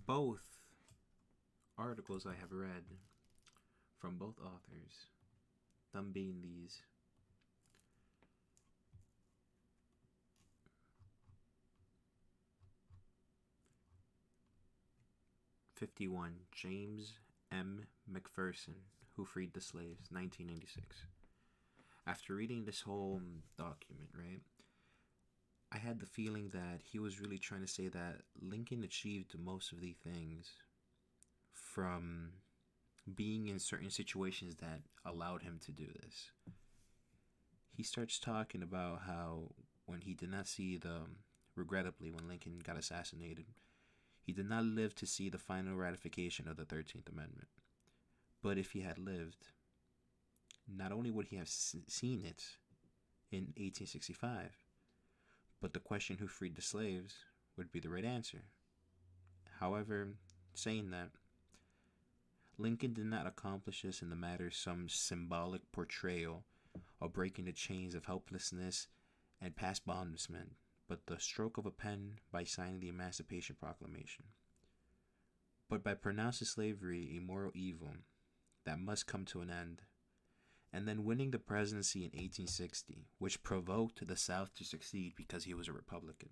both articles I have read from both authors, them being these. '51, James M. McPherson, Who Freed the Slaves, 1996. After reading this whole document, right, I had the feeling that he was really trying to say that Lincoln achieved most of the things from being in certain situations that allowed him to do this. He starts talking about how when he did not see regrettably, when Lincoln got assassinated, he did not live to see the final ratification of the 13th Amendment. But if he had lived, not only would he have seen it in 1865, but the question who freed the slaves would be the right answer. However, saying that, Lincoln did not accomplish this in the matter of some symbolic portrayal of breaking the chains of helplessness and past bondmen, but the stroke of a pen by signing the Emancipation Proclamation. But by pronouncing slavery a moral evil that must come to an end, and then winning the presidency in 1860, which provoked the South to succeed because he was a Republican.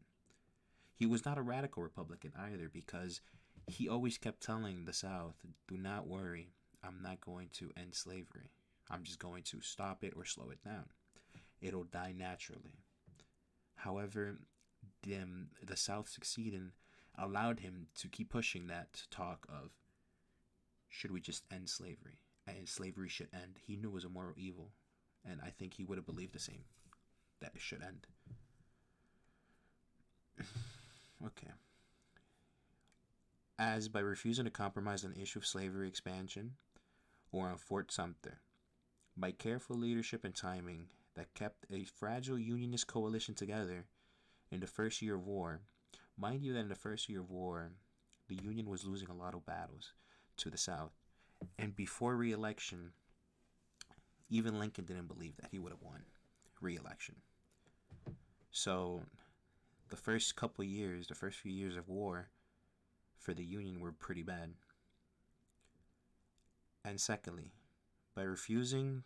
He was not a radical Republican either, because he always kept telling the South, do not worry, I'm not going to end slavery. I'm just going to stop it or slow it down. It'll die naturally. However, the South succeeding allowed him to keep pushing that talk of, should we just end slavery? And slavery should end. He knew it was a moral evil, and I think he would have believed the same, that it should end. Okay. As by refusing to compromise on the issue of slavery expansion or on Fort Sumter, by careful leadership and timing that kept a fragile Unionist coalition together in the first year of war. Mind you that in the first year of war, the Union was losing a lot of battles to the South. And before re-election, even Lincoln didn't believe that he would have won re-election. So the first couple years, the first few years of war for the Union were pretty bad. And secondly, by refusing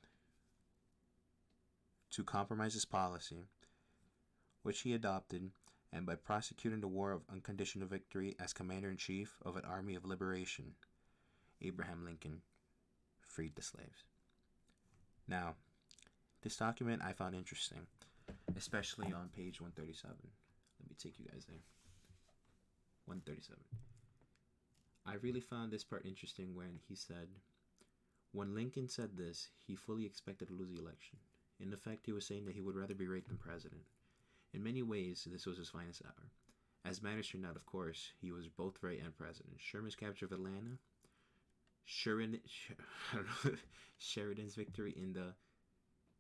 to compromise his policy, which he adopted, and by prosecuting the War of Unconditional Victory as Commander-in-Chief of an Army of Liberation, Abraham Lincoln freed the slaves. Now, this document I found interesting, especially on page 137. Let me take you guys there. 137. I really found this part interesting when he said, when Lincoln said this, he fully expected to lose the election. In effect, he was saying that he would rather be raped than president. In many ways, this was his finest hour. As matters turned out, of course, he was both right and president. Sherman's capture of Atlanta, Sheridan's victory in the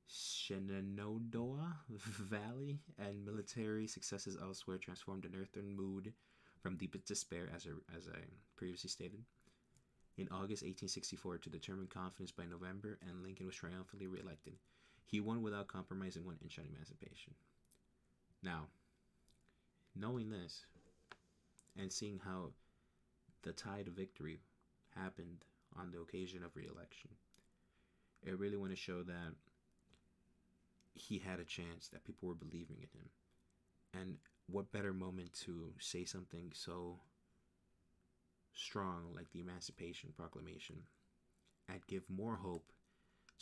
Shenandoah Valley, and military successes elsewhere transformed the northern mood from deep despair, as I previously stated, in August 1864 to determined confidence by November, and Lincoln was triumphantly reelected. He won without compromising 1 inch on emancipation. Now, knowing this, and seeing how the tide of victory happened on the occasion of re-election, it really want to show that he had a chance, that people were believing in him. And what better moment to say something so strong like the Emancipation Proclamation and give more hope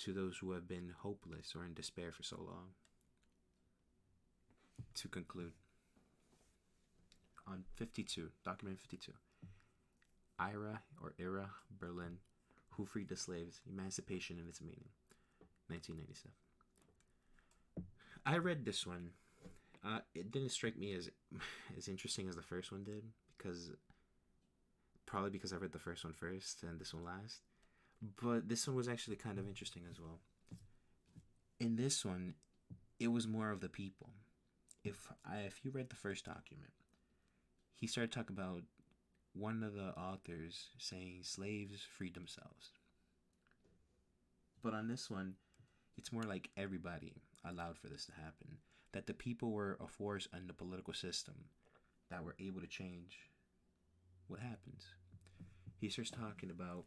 to those who have been hopeless or in despair for so long. To conclude, on 52, document 52, Ira Berlin, Who Freed the Slaves, Emancipation and Its Meaning, 1997. I read this one. It didn't strike me as interesting as the first one did, probably because I read the first one first and this one last. But this one was actually kind of interesting as well. In this one, it was more of the people. If you read the first document, he started talking about one of the authors saying slaves freed themselves. But on this one, it's more like everybody allowed for this to happen. That the people were a force in the political system that were able to change what happens? He starts talking about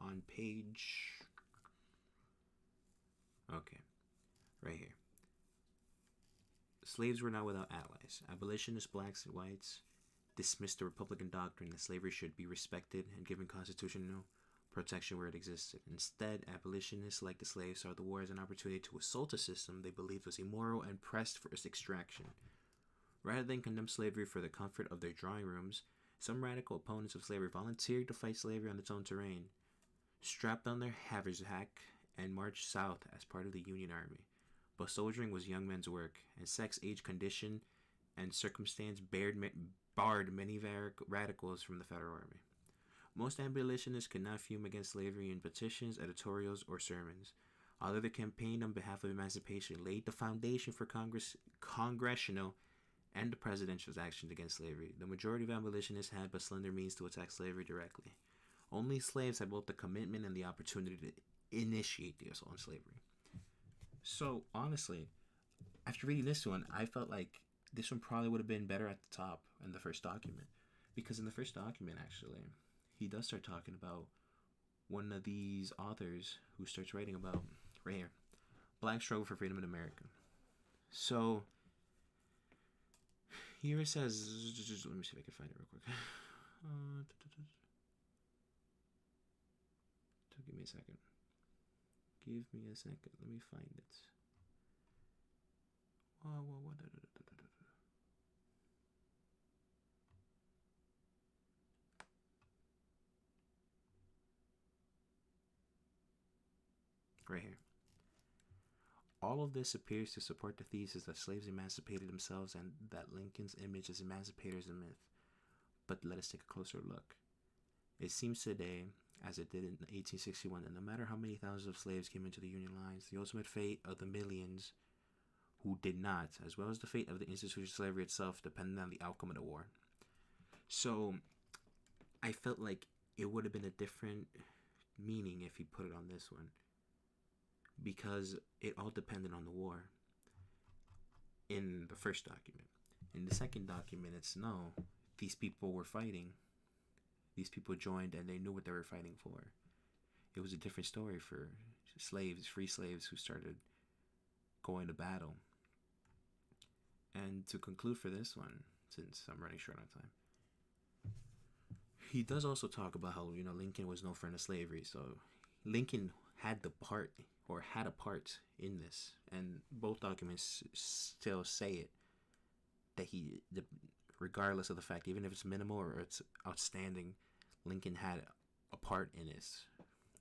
on page. Okay, right here. Slaves were not without allies. Abolitionists, blacks, and whites dismissed the Republican doctrine that slavery should be respected and given constitutional protection where it existed. Instead, abolitionists, like the slaves, saw the war as an opportunity to assault a system they believed was immoral and pressed for its extraction. Rather than condemn slavery for the comfort of their drawing rooms, some radical opponents of slavery volunteered to fight slavery on its own terrain, strapped on their haversack, and marched south as part of the Union Army. But soldiering was young men's work, and sex, age, condition, and circumstance barred many radicals from the Federal Army. Most abolitionists could not fume against slavery in petitions, editorials, or sermons. Although the campaign on behalf of emancipation laid the foundation for congressional and presidential actions against slavery, the majority of abolitionists had but slender means to attack slavery directly. Only slaves had both the commitment and the opportunity to initiate the assault on slavery. So, honestly, after reading this one, I felt like this one probably would have been better at the top in the first document. Because in the first document, actually, he does start talking about one of these authors who starts writing about, right here, Black Struggle for Freedom in America. So, here it says, let me see if I can find it real quick. Give me a second. Give me a second. Let me find it. Right here. All of this appears to support the thesis that slaves emancipated themselves and that Lincoln's image as emancipators is a myth. But let us take a closer look. It seems today, as it did in 1861, that no matter how many thousands of slaves came into the Union lines, the ultimate fate of the millions who did not, as well as the fate of the institution of slavery itself, depended on the outcome of the war. So, I felt like it would have been a different meaning if he put it on this one, because it all depended on the war in the first document. In the second document, it's no, these people were fighting. These people joined and they knew what they were fighting for. It was a different story for slaves, free slaves who started going to battle. And to conclude for this one, since I'm running short on time, he does also talk about how, Lincoln was no friend of slavery. So Lincoln had a part in this, and both documents still say it, that regardless of the fact, even if it's minimal or it's outstanding, Lincoln had a part in this.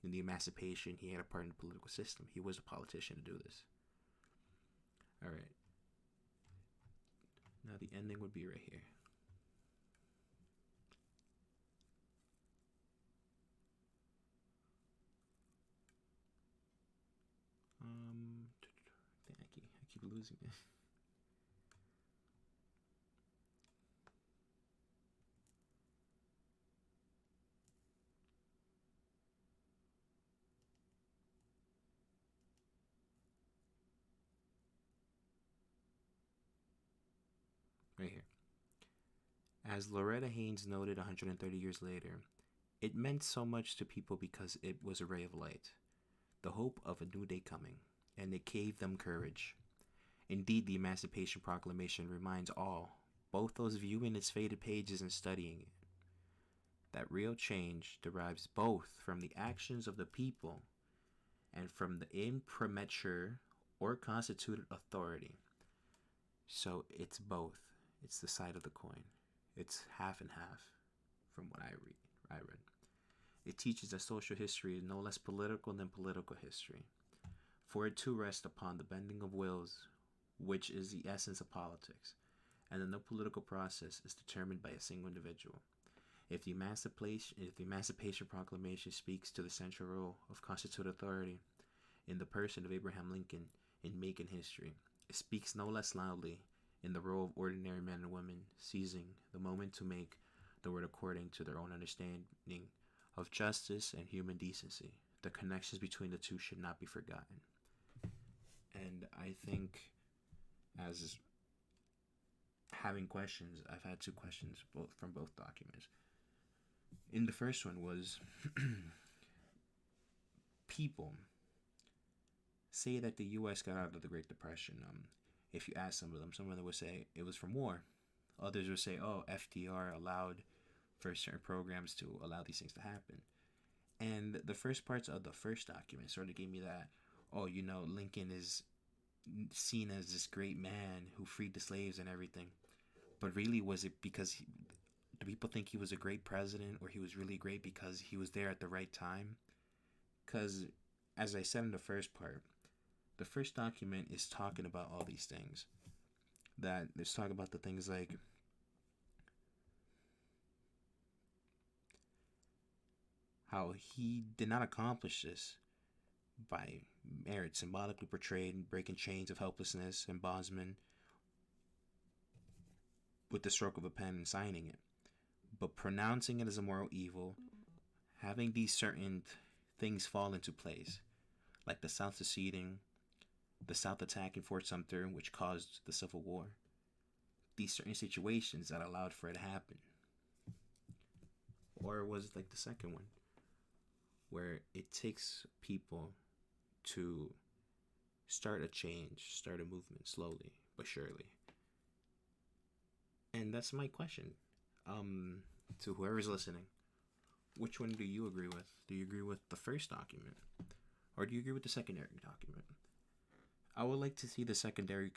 In the emancipation, he had a part in the political system. He was a politician to do this. All right. Now the ending would be right here. I keep losing it. Right here. As Loretta Haynes noted 130 years later, it meant so much to people because it was a ray of light, the hope of a new day coming, and it gave them courage. Indeed, the Emancipation Proclamation reminds all, both those viewing its faded pages and studying it, that real change derives both from the actions of the people and from the imprimatur or constituted authority. So it's both. It's the side of the coin. It's half and half from what I read. It teaches that social history is no less political than political history, for it too rests upon the bending of wills, which is the essence of politics, and that no political process is determined by a single individual. If the Emancipation Proclamation speaks to the central role of constituted authority in the person of Abraham Lincoln in making history, it speaks no less loudly in the role of ordinary men and women seizing the moment to make the word according to their own understanding of justice and human decency. The connections between the two should not be forgotten. And I think, as having questions. I've had two questions both from both documents. In the first one was people say that the U.S. got out of the Great Depression. If you ask some of them would say it was from war. Others would say, "Oh, FDR allowed for certain programs to allow these things to happen." And the first parts of the first document sort of gave me that, oh, Lincoln is seen as this great man who freed the slaves and everything. But really, was it because do people think he was a great president, or he was really great because he was there at the right time? Because, as I said in the first part, the first document is talking about all these things. That it's talking about the things like how he did not accomplish this by merit, symbolically portrayed, breaking chains of helplessness and bondsmen with the stroke of a pen and signing it, but pronouncing it as a moral evil, having these certain things fall into place, like the South seceding, the South attacking Fort Sumter, which caused the Civil War, these certain situations that allowed for it to happen. Or was it like the second one, where it takes people to start a change, start a movement slowly but surely? And that's my question. To whoever's listening, which one do you agree with? Do you agree with the first document, or do you agree with the secondary document? I would like to see the secondary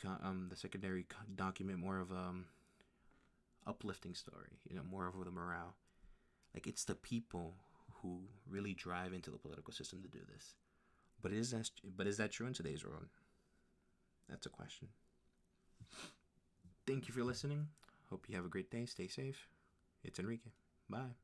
document more of uplifting story. More of the morale. Like, it's the people who really drive into the political system to do this. But is that true in today's world? That's a question. Thank you for listening. Hope you have a great day. Stay safe. It's Enrique. Bye.